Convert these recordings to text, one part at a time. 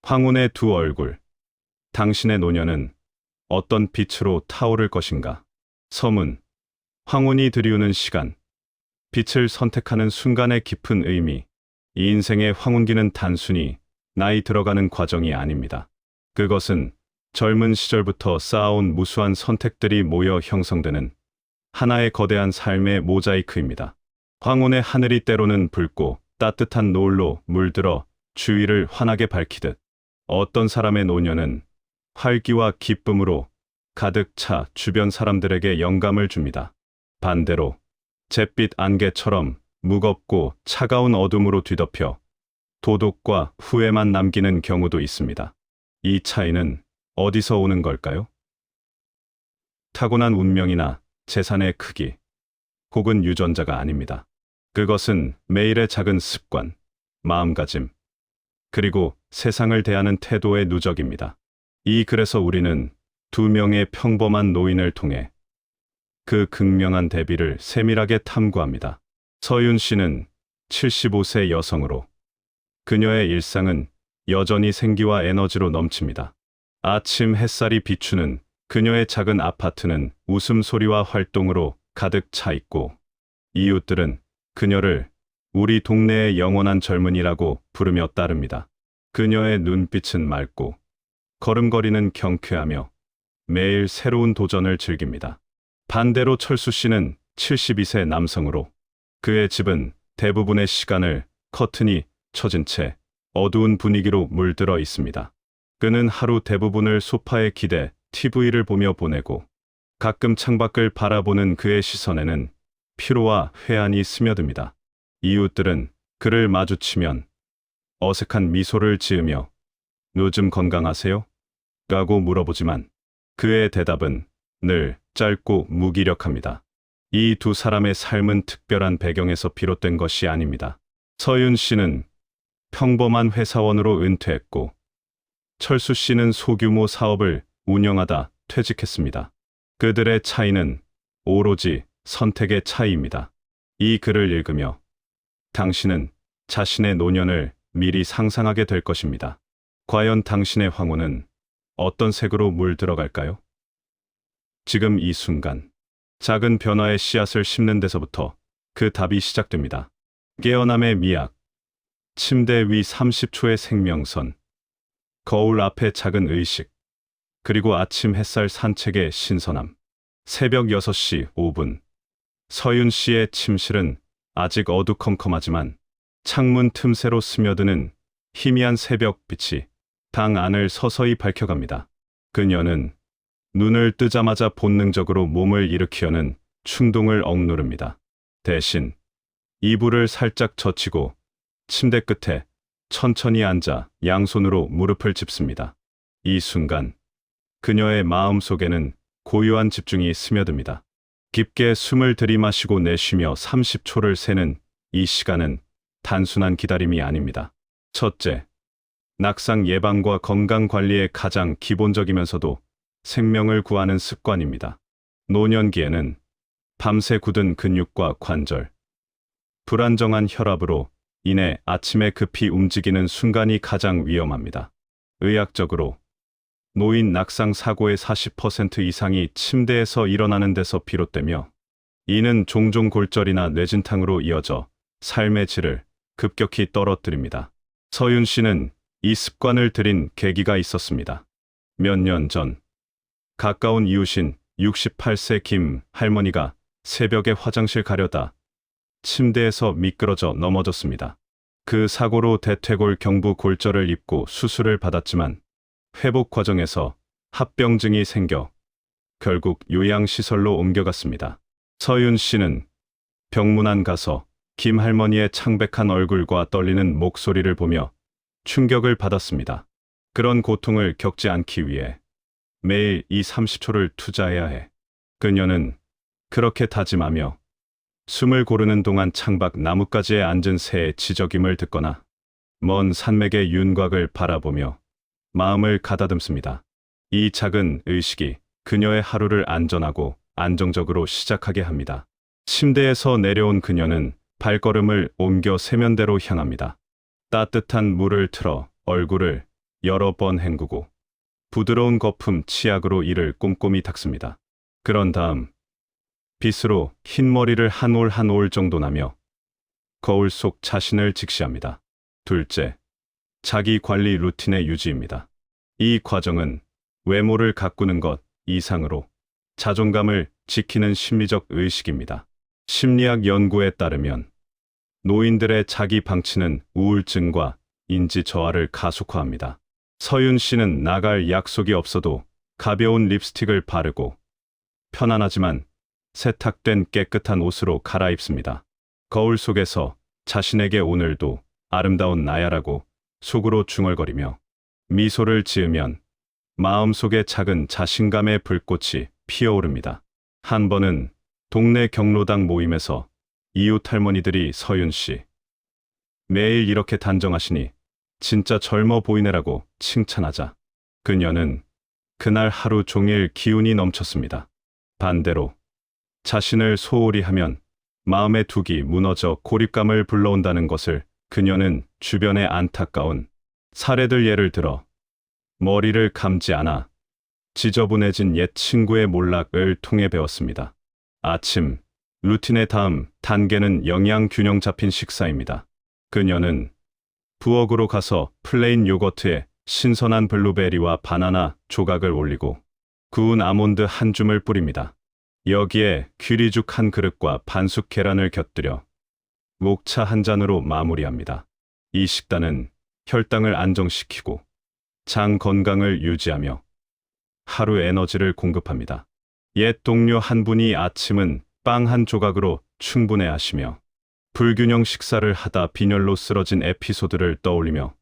황혼의 두 얼굴. 당신의 노년은 어떤 빛으로 타오를 것인가? 서문. 황혼이 들이우는 시간. 빛을 선택하는 순간의 깊은 의미. 이 인생의 황혼기는 단순히 나이 들어가는 과정이 아닙니다. 그것은 젊은 시절부터 쌓아온 무수한 선택들이 모여 형성되는 하나의 거대한 삶의 모자이크입니다. 황혼의 하늘이 때로는 붉고 따뜻한 노을로 물들어 주위를 환하게 밝히듯 어떤 사람의 노년은 활기와 기쁨으로 가득 차 주변 사람들에게 영감을 줍니다. 반대로 잿빛 안개처럼 무겁고 차가운 어둠으로 뒤덮여 도독과 후회만 남기는 경우도 있습니다. 이 차이는 어디서 오는 걸까요? 타고난 운명이나 재산의 크기, 혹은 유전자가 아닙니다. 그것은 매일의 작은 습관, 마음가짐, 그리고 세상을 대하는 태도의 누적입니다. 그래서 우리는 두 명의 평범한 노인을 통해 그 극명한 대비를 세밀하게 탐구합니다. 서윤 씨는 75세 여성으로 그녀의 일상은 여전히 생기와 에너지로 넘칩니다. 아침 햇살이 비추는 그녀의 작은 아파트는 웃음소리와 활동으로 가득 차 있고 이웃들은 그녀를 우리 동네의 영원한 젊은이라고 부르며 따릅니다. 그녀의 눈빛은 맑고 걸음걸이는 경쾌하며 매일 새로운 도전을 즐깁니다. 반대로 철수 씨는 72세 남성으로 그의 집은 대부분의 시간을 커튼이 쳐진 채 어두운 분위기로 물들어 있습니다. 그는 하루 대부분을 소파에 기대 TV를 보며 보내고 가끔 창밖을 바라보는 그의 시선에는 피로와 회한이 스며듭니다. 이웃들은 그를 마주치면 어색한 미소를 지으며 요즘 건강하세요? 라고 물어보지만 그의 대답은 늘 짧고 무기력합니다. 이 두 사람의 삶은 특별한 배경에서 비롯된 것이 아닙니다. 서윤 씨는 평범한 회사원으로 은퇴했고 철수 씨는 소규모 사업을 운영하다 퇴직했습니다. 그들의 차이는 오로지 선택의 차이입니다. 이 글을 읽으며 당신은 자신의 노년을 미리 상상하게 될 것입니다. 과연 당신의 황혼은 어떤 색으로 물들어갈까요? 지금 이 순간, 작은 변화의 씨앗을 심는 데서부터 그 답이 시작됩니다. 깨어남의 미학, 침대 위 30초의 생명선, 거울 앞의 작은 의식, 그리고 아침 햇살 산책의 신선함. 새벽 6시 5분. 서윤 씨의 침실은 아직 어두컴컴하지만 창문 틈새로 스며드는 희미한 새벽빛이 방 안을 서서히 밝혀갑니다. 그녀는 눈을 뜨자마자 본능적으로 몸을 일으키려는 충동을 억누릅니다. 대신 이불을 살짝 젖히고 침대 끝에 천천히 앉아 양손으로 무릎을 짚습니다. 이 순간 그녀의 마음속에는 고요한 집중이 스며듭니다. 깊게 숨을 들이마시고 내쉬며 30초를 세는 이 시간은 단순한 기다림이 아닙니다. 첫째, 낙상 예방과 건강 관리의 가장 기본적이면서도 생명을 구하는 습관입니다. 노년기에는 밤새 굳은 근육과 관절, 불안정한 혈압으로 인해 아침에 급히 움직이는 순간이 가장 위험합니다. 의학적으로 노인 낙상 사고의 40% 이상이 침대에서 일어나는 데서 비롯되며 이는 종종 골절이나 뇌진탕으로 이어져 삶의 질을 급격히 떨어뜨립니다. 서윤 씨는 이 습관을 들인 계기가 있었습니다. 몇 년 전 가까운 이웃인 68세 김 할머니가 새벽에 화장실 가려다 침대에서 미끄러져 넘어졌습니다. 그 사고로 대퇴골 경부 골절을 입고 수술을 받았지만 회복 과정에서 합병증이 생겨 결국 요양시설로 옮겨갔습니다. 서윤 씨는 병문안 가서 김 할머니의 창백한 얼굴과 떨리는 목소리를 보며 충격을 받았습니다. 그런 고통을 겪지 않기 위해 매일 이 30초를 투자해야 해. 그녀는 그렇게 다짐하며 숨을 고르는 동안 창밖 나뭇가지에 앉은 새의 지저귐을 듣거나 먼 산맥의 윤곽을 바라보며 마음을 가다듬습니다. 이 작은 의식이 그녀의 하루를 안전하고 안정적으로 시작하게 합니다. 침대에서 내려온 그녀는 발걸음을 옮겨 세면대로 향합니다. 따뜻한 물을 틀어 얼굴을 여러 번 헹구고 부드러운 거품 치약으로 이를 꼼꼼히 닦습니다. 그런 다음 빗으로 흰머리를 한 올 한 올 정도 나며 거울 속 자신을 직시합니다. 둘째, 자기 관리 루틴의 유지입니다. 이 과정은 외모를 가꾸는 것 이상으로 자존감을 지키는 심리적 의식입니다. 심리학 연구에 따르면 노인들의 자기 방치는 우울증과 인지 저하를 가속화합니다. 서윤 씨는 나갈 약속이 없어도 가벼운 립스틱을 바르고 편안하지만 세탁된 깨끗한 옷으로 갈아입습니다. 거울 속에서 자신에게 오늘도 아름다운 나야라고 속으로 중얼거리며 미소를 지으면 마음속에 작은 자신감의 불꽃이 피어오릅니다. 한 번은 동네 경로당 모임에서 이웃 할머니들이 서윤 씨, 매일 이렇게 단정하시니 진짜 젊어 보이네라고 칭찬하자 그녀는 그날 하루 종일 기운이 넘쳤습니다. 반대로 자신을 소홀히 하면 마음의 둑이 무너져 고립감을 불러온다는 것을 그녀는 주변의 안타까운 사례들 예를 들어 머리를 감지 않아 지저분해진 옛 친구의 몰락을 통해 배웠습니다. 아침 루틴의 다음 단계는 영양 균형 잡힌 식사입니다. 그녀는 부엌으로 가서 플레인 요거트에 신선한 블루베리와 바나나 조각을 올리고 구운 아몬드 한 줌을 뿌립니다. 여기에 귀리죽 한 그릇과 반숙 계란을 곁들여 목차 한 잔으로 마무리합니다. 이 식단은 혈당을 안정시키고 장 건강을 유지하며 하루 에너지를 공급합니다. 옛 동료 한 분이 아침은 빵 한 조각으로 충분해 하시며 불균형 식사를 하다 빈혈로 쓰러진 에피소드를 떠올리며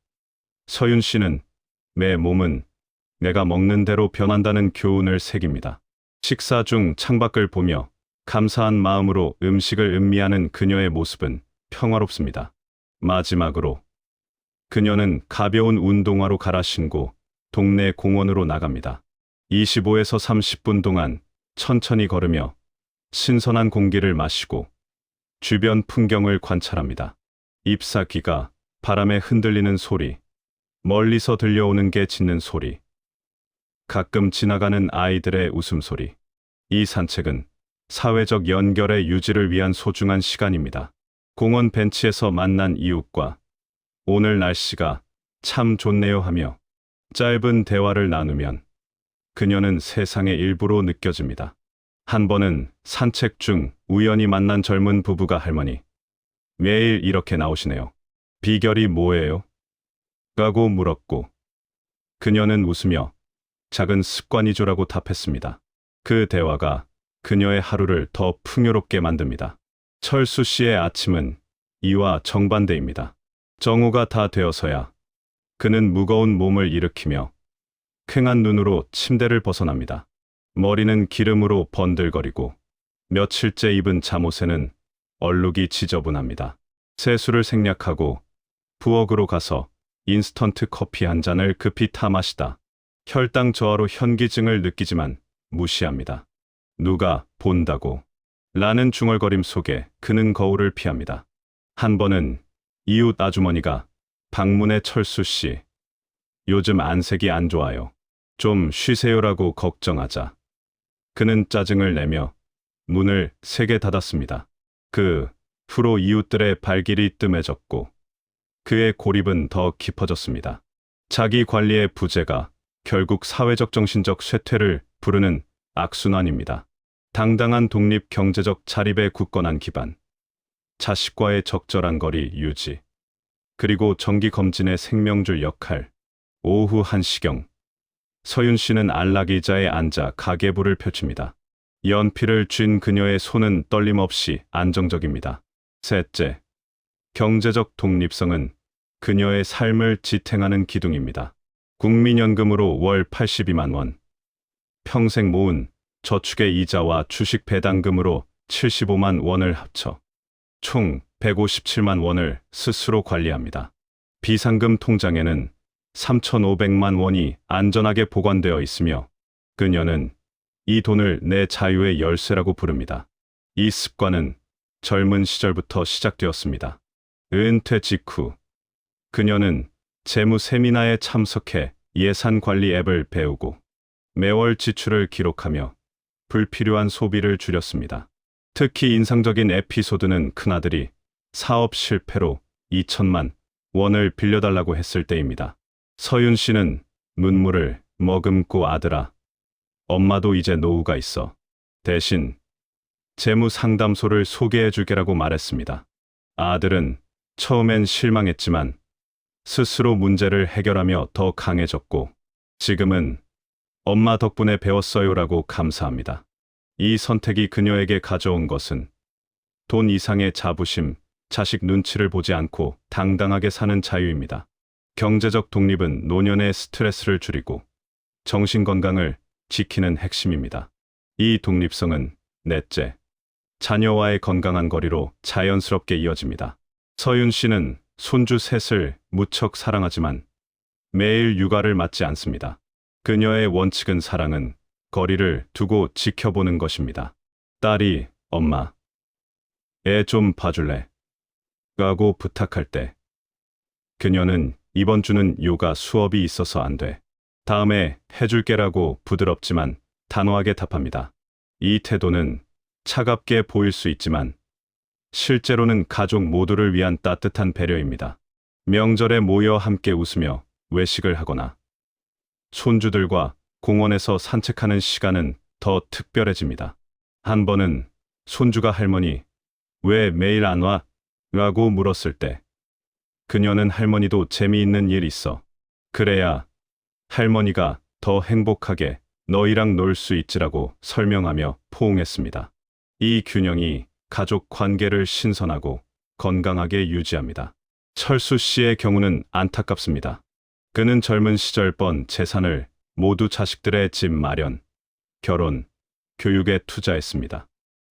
서윤 씨는 내 몸은 내가 먹는 대로 변한다는 교훈을 새깁니다. 식사 중 창밖을 보며 감사한 마음으로 음식을 음미하는 그녀의 모습은 평화롭습니다. 마지막으로 그녀는 가벼운 운동화로 갈아 신고 동네 공원으로 나갑니다. 25에서 30분 동안 천천히 걸으며 신선한 공기를 마시고 주변 풍경을 관찰합니다. 잎사귀가 바람에 흔들리는 소리, 멀리서 들려오는 개 짖는 소리, 가끔 지나가는 아이들의 웃음소리. 이 산책은 사회적 연결의 유지를 위한 소중한 시간입니다. 공원 벤치에서 만난 이웃과 오늘 날씨가 참 좋네요 하며 짧은 대화를 나누면 그녀는 세상의 일부로 느껴집니다. 한 번은 산책 중 우연히 만난 젊은 부부가 할머니, 매일 이렇게 나오시네요. 비결이 뭐예요? 라고 물었고 그녀는 웃으며 작은 습관이죠라고 답했습니다. 그 대화가 그녀의 하루를 더 풍요롭게 만듭니다. 철수 씨의 아침은 이와 정반대입니다. 정오가 다 되어서야 그는 무거운 몸을 일으키며 퀭한 눈으로 침대를 벗어납니다. 머리는 기름으로 번들거리고 며칠째 입은 잠옷에는 얼룩이 지저분합니다. 세수를 생략하고 부엌으로 가서 인스턴트 커피 한 잔을 급히 타 마시다 혈당 저하로 현기증을 느끼지만 무시합니다. 누가 본다고 라는 중얼거림 속에 그는 거울을 피합니다. 한 번은 이웃 아주머니가 방문해 철수 씨, 요즘 안색이 안 좋아요. 좀 쉬세요라고 걱정하자 그는 짜증을 내며 문을 세게 닫았습니다. 그 후로 이웃들의 발길이 뜸해졌고 그의 고립은 더 깊어졌습니다. 자기 관리의 부재가 결국 사회적 정신적 쇠퇴를 부르는 악순환입니다. 당당한 독립 경제적 자립의 굳건한 기반, 자식과의 적절한 거리 유지, 그리고 정기검진의 생명줄 역할. 오후 1시경 서윤 씨는 안락의자에 앉아 가계부를 펼칩니다. 연필을 쥔 그녀의 손은 떨림없이 안정적입니다. 셋째, 경제적 독립성은 그녀의 삶을 지탱하는 기둥입니다. 국민연금으로 월 82만 원, 평생 모은 저축의 이자와 주식 배당금으로 75만 원을 합쳐 총 157만 원을 스스로 관리합니다. 비상금 통장에는 3,500만 원이 안전하게 보관되어 있으며 그녀는 이 돈을 내 자유의 열쇠라고 부릅니다. 이 습관은 젊은 시절부터 시작되었습니다. 은퇴 직후 그녀는 재무 세미나에 참석해 예산 관리 앱을 배우고 매월 지출을 기록하며 불필요한 소비를 줄였습니다. 특히 인상적인 에피소드는 큰아들이 사업 실패로 2천만 원을 빌려달라고 했을 때입니다. 서윤 씨는 눈물을 머금고 아들아, 엄마도 이제 노후가 있어. 대신 재무 상담소를 소개해 줄게라고 말했습니다. 아들은 처음엔 실망했지만 스스로 문제를 해결하며 더 강해졌고 지금은 엄마 덕분에 배웠어요라고 감사합니다. 이 선택이 그녀에게 가져온 것은 돈 이상의 자부심, 자식 눈치를 보지 않고 당당하게 사는 자유입니다. 경제적 독립은 노년의 스트레스를 줄이고 정신 건강을 지키는 핵심입니다. 이 독립성은 넷째, 자녀와의 건강한 거리로 자연스럽게 이어집니다. 서윤 씨는 손주 셋을 무척 사랑하지만 매일 육아를 맡지 않습니다. 그녀의 원칙은 사랑은 거리를 두고 지켜보는 것입니다. 딸이 엄마, 애 좀 봐줄래? 라고 부탁할 때 그녀는 이번 주는 요가 수업이 있어서 안 돼. 다음에 해줄게라고 부드럽지만 단호하게 답합니다. 이 태도는 차갑게 보일 수 있지만 실제로는 가족 모두를 위한 따뜻한 배려입니다. 명절에 모여 함께 웃으며 외식을 하거나 손주들과 공원에서 산책하는 시간은 더 특별해집니다. 한 번은 손주가 할머니, 왜 매일 안 와? 라고 물었을 때 그녀는 할머니도 재미있는 일 있어. 그래야 할머니가 더 행복하게 너희랑 놀 수 있지라고 설명하며 포옹했습니다. 이 균형이 가족 관계를 신선하고 건강하게 유지합니다. 철수 씨의 경우는 안타깝습니다. 그는 젊은 시절 번 재산을 모두 자식들의 집 마련, 결혼, 교육에 투자했습니다.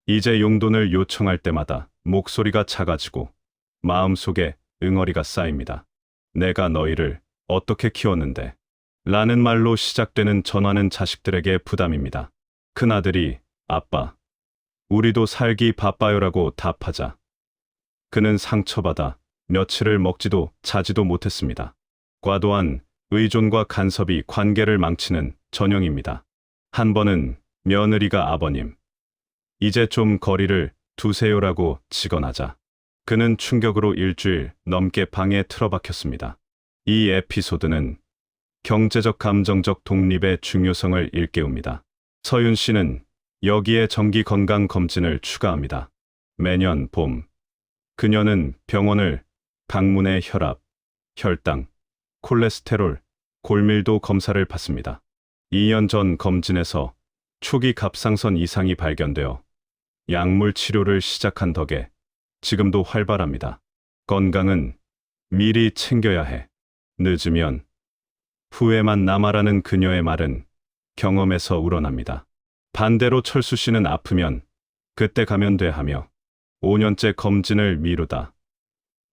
이제 용돈을 요청할 때마다 목소리가 작아지고 마음속에 응어리가 쌓입니다. 내가 너희를 어떻게 키웠는데? 라는 말로 시작되는 전화는 자식들에게 부담입니다. 큰아들이 아빠, 우리도 살기 바빠요라고 답하자 그는 상처받아 며칠을 먹지도 자지도 못했습니다. 과도한 의존과 간섭이 관계를 망치는 전형입니다. 한 번은 며느리가 아버님, 이제 좀 거리를 두세요라고 직언하자 그는 충격으로 일주일 넘게 방에 틀어박혔습니다. 이 에피소드는 경제적 감정적 독립의 중요성을 일깨웁니다. 서윤 씨는 여기에 정기 건강 검진을 추가합니다. 매년 봄, 그녀는 병원을 방문해 혈압, 혈당, 콜레스테롤, 골밀도 검사를 받습니다. 2년 전 검진에서 초기 갑상선 이상이 발견되어 약물 치료를 시작한 덕에 지금도 활발합니다. 건강은 미리 챙겨야 해. 늦으면 후회만 남아라는 그녀의 말은 경험에서 우러납니다. 반대로 철수 씨는 아프면 그때 가면 돼 하며 5년째 검진을 미루다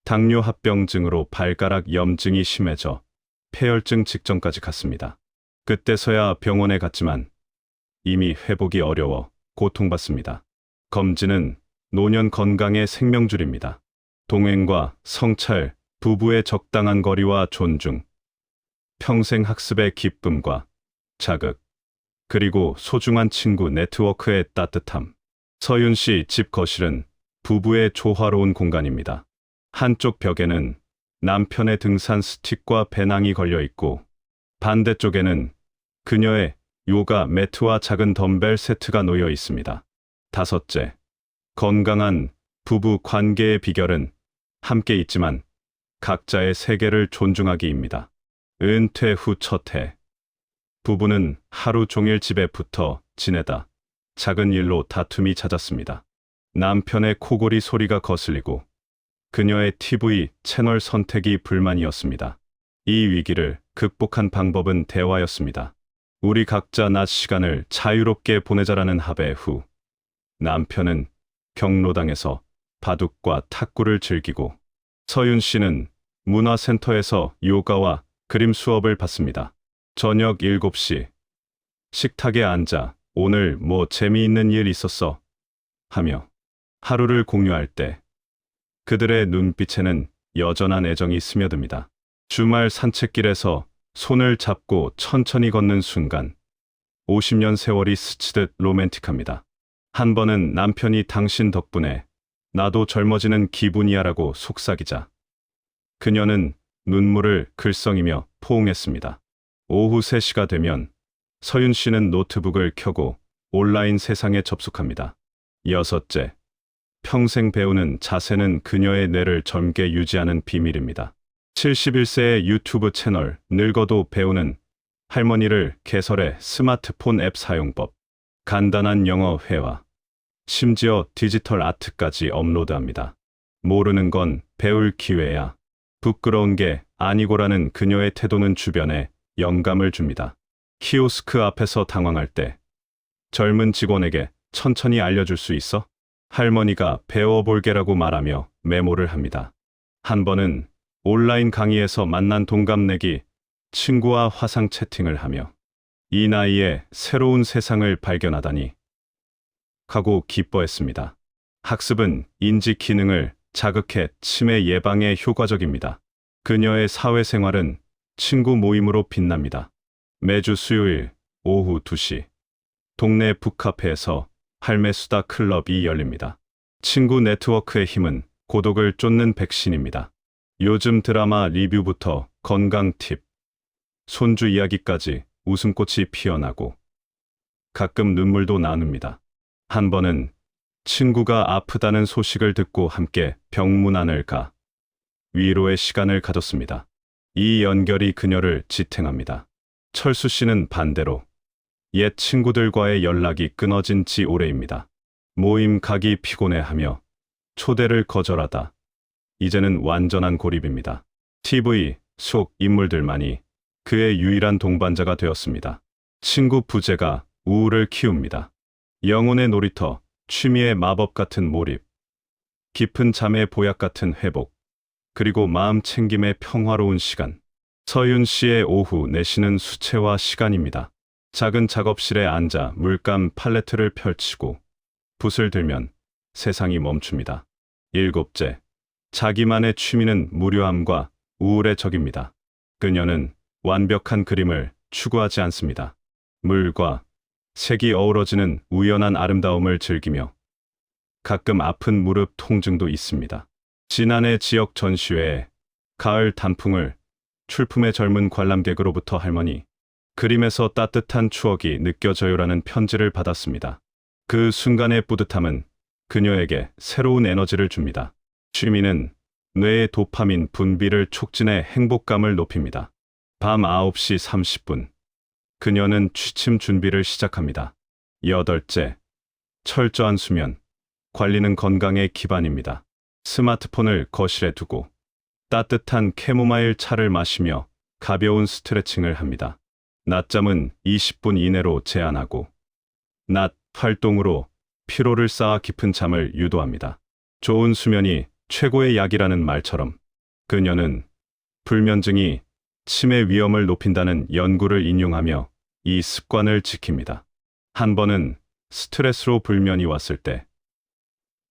당뇨 합병증으로 발가락 염증이 심해져 폐혈증 직전까지 갔습니다. 그때서야 병원에 갔지만 이미 회복이 어려워 고통받습니다. 검진은 노년 건강의 생명줄입니다. 동행과 성찰, 부부의 적당한 거리와 존중, 평생 학습의 기쁨과 자극, 그리고 소중한 친구 네트워크의 따뜻함. 서윤 씨 집 거실은 부부의 조화로운 공간입니다. 한쪽 벽에는 남편의 등산 스틱과 배낭이 걸려 있고 반대쪽에는 그녀의 요가 매트와 작은 덤벨 세트가 놓여 있습니다. 다섯째, 건강한 부부 관계의 비결은 함께 있지만 각자의 세계를 존중하기입니다. 은퇴 후 첫 해, 부부는 하루 종일 집에 붙어 지내다 작은 일로 다툼이 잦았습니다. 남편의 코골이 소리가 거슬리고 그녀의 TV 채널 선택이 불만이었습니다. 이 위기를 극복한 방법은 대화였습니다. 우리 각자 낮 시간을 자유롭게 보내자라는 합의 후 남편은 경로당에서 바둑과 탁구를 즐기고 서윤 씨는 문화센터에서 요가와 그림 수업을 받습니다. 저녁 7시 식탁에 앉아 오늘 뭐 재미있는 일 있었어? 하며 하루를 공유할 때 그들의 눈빛에는 여전한 애정이 스며듭니다. 주말 산책길에서 손을 잡고 천천히 걷는 순간 50년 세월이 스치듯 로맨틱합니다. 한 번은 남편이 당신 덕분에 나도 젊어지는 기분이야라고 속삭이자 그녀는 눈물을 글썽이며 포옹했습니다. 오후 3시가 되면 서윤 씨는 노트북을 켜고 온라인 세상에 접속합니다. 여섯째, 평생 배우는 자세는 그녀의 뇌를 젊게 유지하는 비밀입니다. 71세의 유튜브 채널 늙어도 배우는 할머니를 개설해 스마트폰 앱 사용법, 간단한 영어 회화, 심지어 디지털 아트까지 업로드합니다. 모르는 건 배울 기회야. 부끄러운 게 아니고라는 그녀의 태도는 주변에 영감을 줍니다. 키오스크 앞에서 당황할 때 젊은 직원에게 천천히 알려줄 수 있어? 할머니가 배워볼게라고 말하며 메모를 합니다. 한 번은 온라인 강의에서 만난 동갑내기 친구와 화상 채팅을 하며 이 나이에 새로운 세상을 발견하다니 하고 기뻐했습니다. 학습은 인지 기능을 자극해 치매 예방에 효과적입니다. 그녀의 사회생활은 친구 모임으로 빛납니다. 매주 수요일 오후 2시 동네 북카페에서 할매 수다 클럽이 열립니다. 친구 네트워크의 힘은 고독을 쫓는 백신입니다. 요즘 드라마 리뷰부터 건강 팁, 손주 이야기까지 웃음꽃이 피어나고 가끔 눈물도 나눕니다. 한 번은 친구가 아프다는 소식을 듣고 함께 병문안을 가 위로의 시간을 가졌습니다. 이 연결이 그녀를 지탱합니다. 철수 씨는 반대로 옛 친구들과의 연락이 끊어진 지 오래입니다. 모임 가기 피곤해하며 초대를 거절하다 이제는 완전한 고립입니다. TV 속 인물들만이 그의 유일한 동반자가 되었습니다. 친구 부재가 우울을 키웁니다. 영혼의 놀이터, 취미의 마법 같은 몰입, 깊은 잠의 보약 같은 회복, 그리고 마음 챙김의 평화로운 시간. 서윤 씨의 오후 4시는 수채화 시간입니다. 작은 작업실에 앉아 물감 팔레트를 펼치고 붓을 들면 세상이 멈춥니다. 일곱째, 자기만의 취미는 무료함과 우울의 적입니다. 그녀는 완벽한 그림을 추구하지 않습니다. 물과 색이 어우러지는 우연한 아름다움을 즐기며 가끔 아픈 무릎 통증도 있습니다. 지난해 지역 전시회에 가을 단풍을 출품의 젊은 관람객으로부터 할머니, 그림에서 따뜻한 추억이 느껴져요라는 편지를 받았습니다. 그 순간의 뿌듯함은 그녀에게 새로운 에너지를 줍니다. 취미는 뇌의 도파민 분비를 촉진해 행복감을 높입니다. 밤 9시 30분. 그녀는 취침 준비를 시작합니다. 여덟째, 철저한 수면. 관리는 건강의 기반입니다. 스마트폰을 거실에 두고 따뜻한 캐모마일 차를 마시며 가벼운 스트레칭을 합니다. 낮잠은 20분 이내로 제한하고 낮 활동으로 피로를 쌓아 깊은 잠을 유도합니다. 좋은 수면이 최고의 약이라는 말처럼 그녀는 불면증이 치매 위험을 높인다는 연구를 인용하며 이 습관을 지킵니다. 한 번은 스트레스로 불면이 왔을 때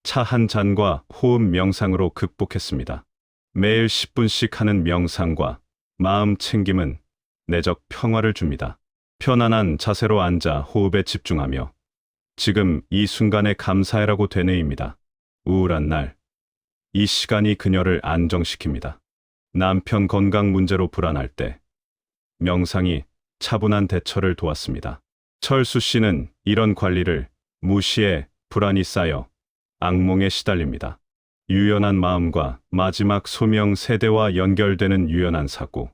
차 한 잔과 호흡 명상으로 극복했습니다. 매일 10분씩 하는 명상과 마음 챙김은 내적 평화를 줍니다. 편안한 자세로 앉아 호흡에 집중하며 지금 이 순간에 감사해라고 되뇌입니다. 우울한 날, 이 시간이 그녀를 안정시킵니다. 남편 건강 문제로 불안할 때 명상이 차분한 대처를 도왔습니다. 철수 씨는 이런 관리를 무시해 불안이 쌓여 악몽에 시달립니다. 유연한 마음과 마지막 소명 세대와 연결되는 유연한 사고,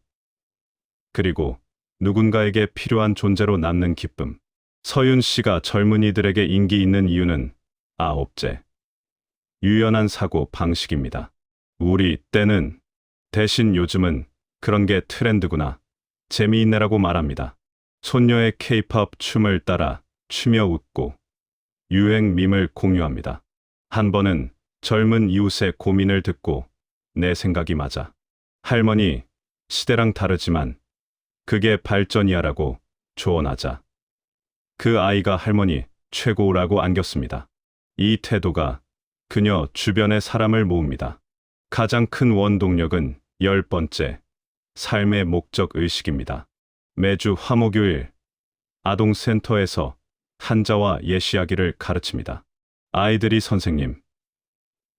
그리고 누군가에게 필요한 존재로 남는 기쁨. 서윤 씨가 젊은이들에게 인기 있는 이유는 아홉째, 유연한 사고 방식입니다. 우리 때는, 대신 요즘은 그런 게 트렌드구나, 재미있네라고 말합니다. 손녀의 케이팝 춤을 따라 추며 웃고 유행 밈을 공유합니다. 한 번은 젊은 이웃의 고민을 듣고 내 생각이 맞아. 할머니, 시대랑 다르지만 그게 발전이야라고 조언하자. 그 아이가 할머니 최고라고 안겼습니다. 이 태도가 그녀 주변의 사람을 모읍니다. 가장 큰 원동력은 10번째, 삶의 목적 의식입니다. 매주 화목요일 아동센터에서 한자와 예시하기를 가르칩니다. 아이들이 선생님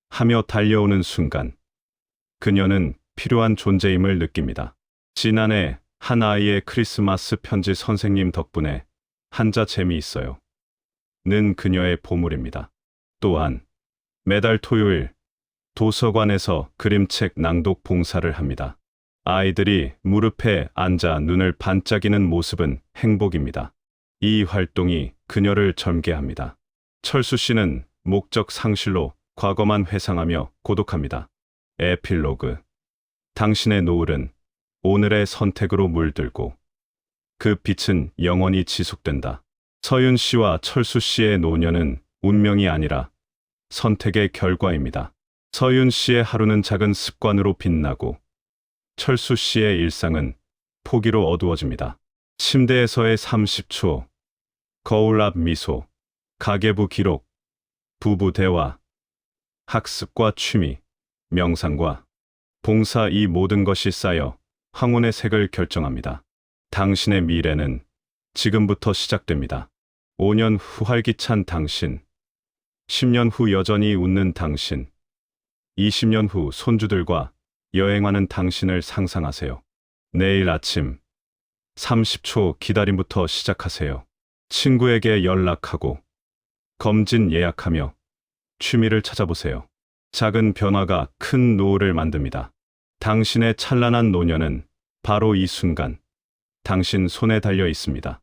하며 달려오는 순간 그녀는 필요한 존재임을 느낍니다. 지난해 한 아이의 크리스마스 편지 선생님 덕분에 한자 재미있어요. 는 그녀의 보물입니다. 또한 매달 토요일 도서관에서 그림책 낭독 봉사를 합니다. 아이들이 무릎에 앉아 눈을 반짝이는 모습은 행복입니다. 이 활동이 그녀를 젊게 합니다. 철수 씨는 목적 상실로 과거만 회상하며 고독합니다. 에필로그. 당신의 노을은 오늘의 선택으로 물들고 그 빛은 영원히 지속된다. 서윤 씨와 철수 씨의 노년은 운명이 아니라 선택의 결과입니다. 서윤 씨의 하루는 작은 습관으로 빛나고 철수 씨의 일상은 포기로 어두워집니다. 침대에서의 30초, 거울 앞 미소, 가계부 기록, 부부 대화, 학습과 취미, 명상과 봉사 이 모든 것이 쌓여 황혼의 색을 결정합니다. 당신의 미래는 지금부터 시작됩니다. 5년 후 활기찬 당신, 10년 후 여전히 웃는 당신, 20년 후 손주들과 여행하는 당신을 상상하세요. 내일 아침 30초 기다림부터 시작하세요. 친구에게 연락하고 검진 예약하며 취미를 찾아보세요. 작은 변화가 큰 노을을 만듭니다. 당신의 찬란한 노년은 바로 이 순간 당신 손에 달려 있습니다.